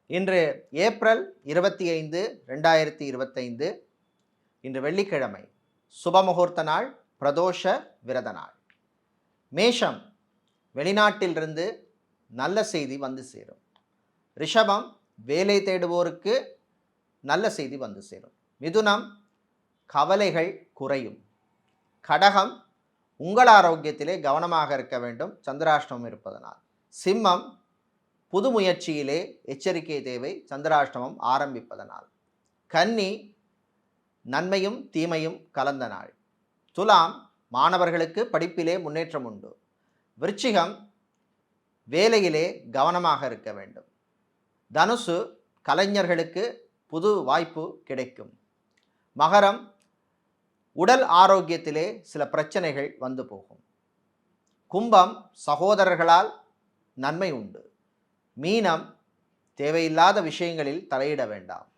இன்று ஏப்ரல் 25, 2025. இன்று வெள்ளிக்கிழமை. சுபமுகூர்த்த நாள், பிரதோஷ விரத நாள். மேஷம், வெளிநாட்டிலிருந்து நல்ல செய்தி வந்து சேரும். ரிஷபம், வேலை தேடுவோருக்கு நல்ல செய்தி வந்து சேரும். மிதுனம், கவலைகள் குறையும். கடகம், உங்கள் ஆரோக்கியத்திலே கவனமாக இருக்க வேண்டும், சந்திராஷ்டமம் இருப்பதனால். சிம்மம், புது முயற்சியிலே எச்சரிக்கை தேவை, சந்திராஷ்டமம் ஆரம்பிப்பதனால். கன்னி, நன்மையும் தீமையும் கலந்த நாள். துலாம், மாணவர்களுக்கு படிப்பிலே முன்னேற்றம் உண்டு. விருச்சிகம், வேலையிலே கவனமாக இருக்க வேண்டும். தனுசு, கலைஞர்களுக்கு புது வாய்ப்பு கிடைக்கும். மகரம், உடல் ஆரோக்கியத்திலே சில பிரச்சனைகள் வந்து போகும். கும்பம், சகோதரர்களால் நன்மை உண்டு. மீனம், தேவையில்லாத விஷயங்களில் தலையிட வேண்டாம்.